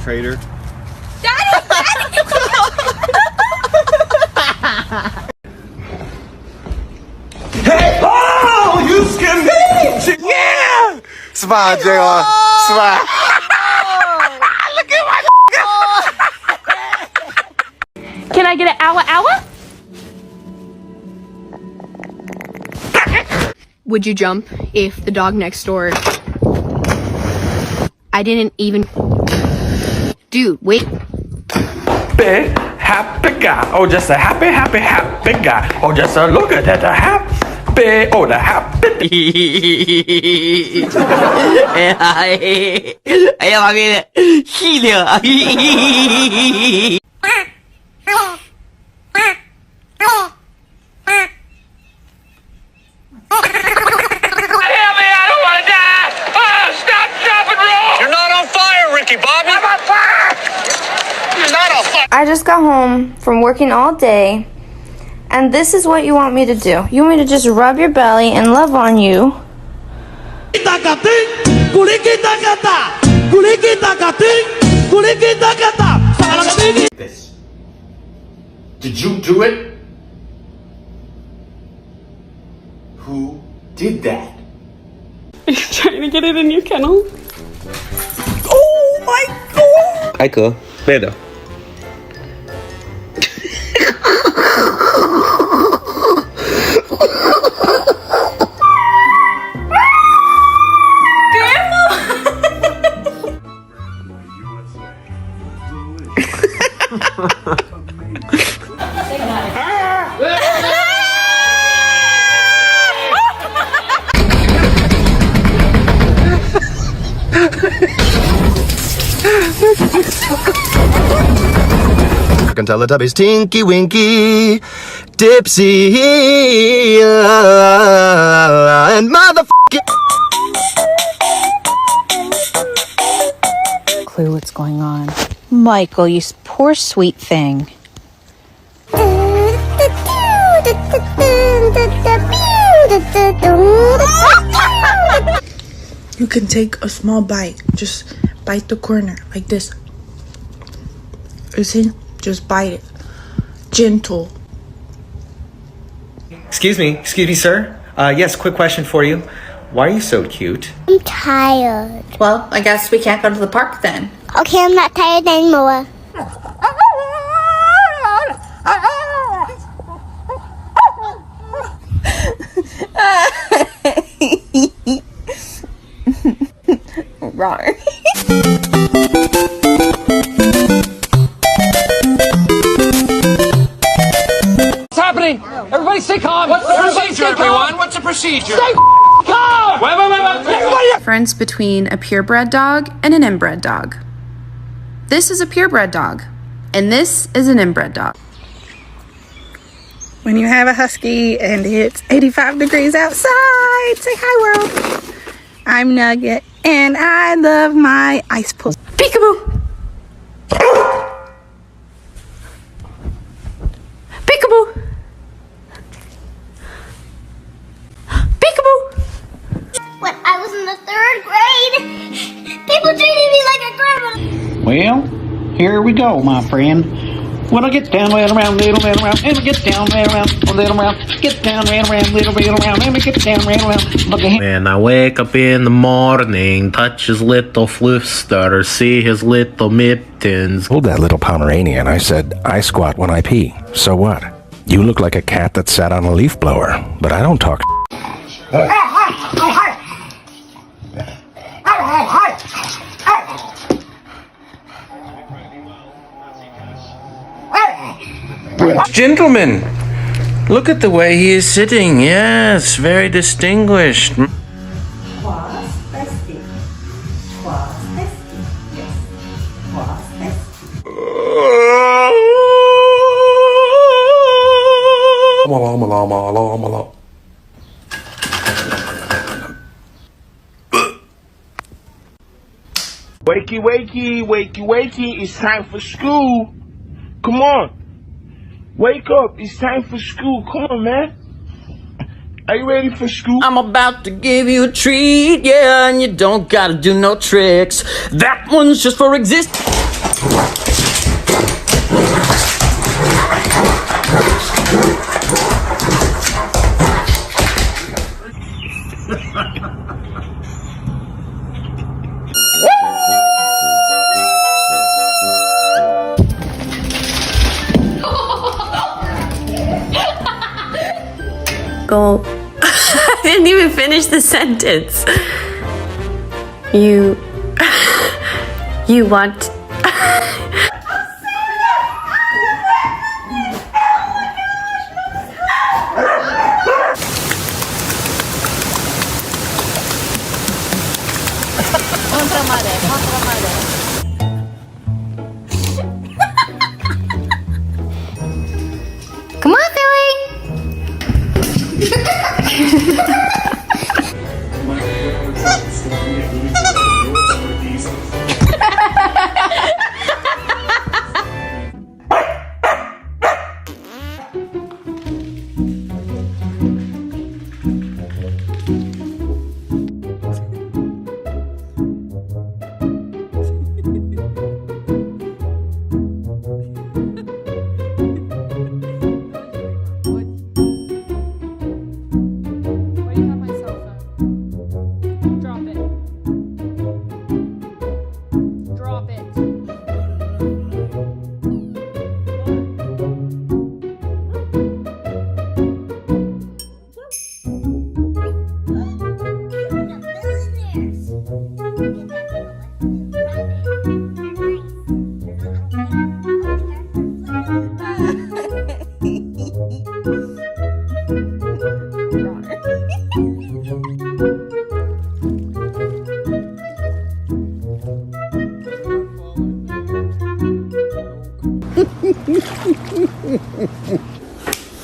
traitor. Hey! Oh, you scared me! Yeah! Smile, J.R. Smile. Look at my Can I get an hour? Would you jump if the dog next door... I didn't even... Dude, wait. Big happy guy. Oh, just a happy guy. Oh, just a look at that happy. Oh, the happy. I just got home from working all day, and this is what you want me to do. You want me to just rub your belly and love on you. This. Did you do it? Who did that? Are you trying to get it in your kennel? Oh my god! Hej Kåre. Hvad er det? Can Teletubbies Tinky Winky, Dipsy, and motherfucking. Clue what's going on. Michael, you poor sweet thing. You can take a small bite. Just bite the corner like this. You see? Just bite it. Gentle. Excuse me, sir. Yes, quick question for you. Why are you so cute? I'm tired. Well, I guess we can't go to the park then. Okay, I'm not tired anymore. Wrong. What's happening? Everybody stay calm. What's the procedure, everyone? What's the procedure? Stay calm! Wait. Everybody! Difference between a purebred dog and an inbred dog. This is a purebred dog, and this is an inbred dog. When you have a husky and it's 85 degrees outside, say hi world. I'm Nugget and I love my ice pool. Peekaboo! Peekaboo! Peekaboo! When I was in the 3rd grade, people treated me like a criminal. Well, here we go, my friend. When I get down, right around, little, right around, and I get down, right around, a little around, get down, right around, little, right around, and I get down, right around. Look at him. When I wake up in the morning, touch his little floof stutter, see his little mittens. Told that little Pomeranian, I said, I squat when I pee. So what? You look like a cat that sat on a leaf blower, but I don't talk. Gentlemen, look at the way he is sitting. Yes, very distinguished. Wakey, wakey, wakey, wakey, it's time for school. Come on. Wake up, it's time for school. Come on, man. Are you ready for school? I'm about to give you a treat, yeah, and you don't gotta do no tricks. That one's just for exist. Go. I didn't even finish the sentence. You want. Come on, Billy.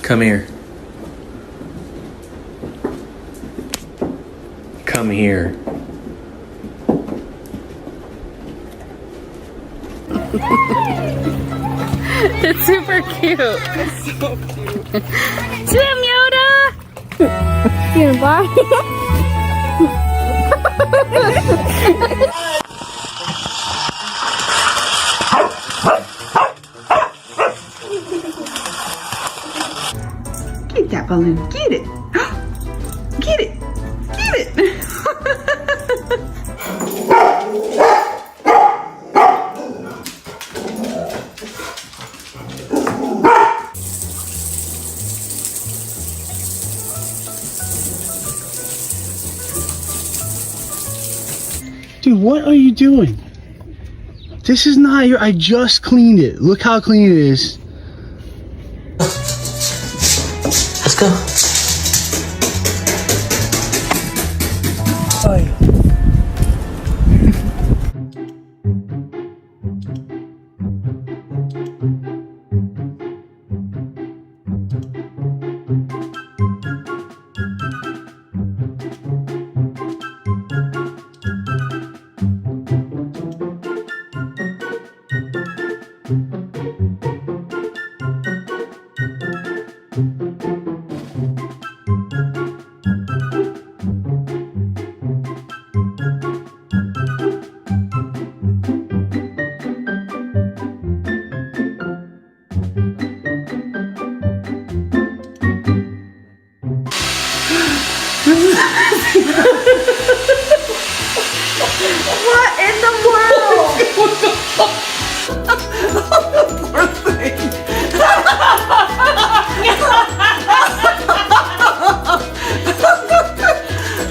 Come here. Come here. It's super cute. It's so cute. Swim, Yoda! You gonna buy? Get that balloon. Get it. Get it. Get it. Dude, what are you doing? This is not your. I just cleaned it. Look how clean it is. Let's go. What in the world? Poor thing.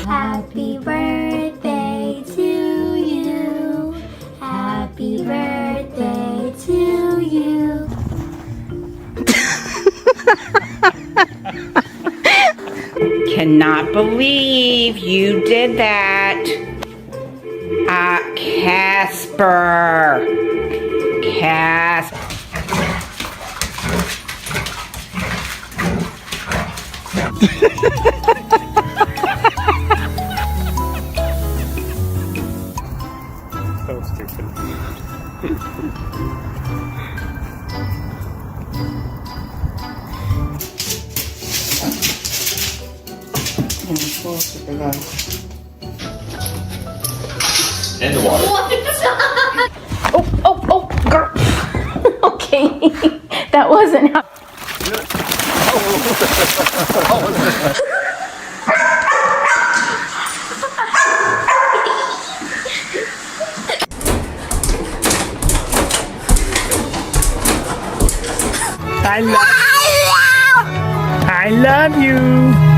Happy birthday to you. Happy birthday to you. Cannot believe you did that. Casper. Casper. So stupid. In the water. What? Oh, oh, oh! Okay, that wasn't how. I love you.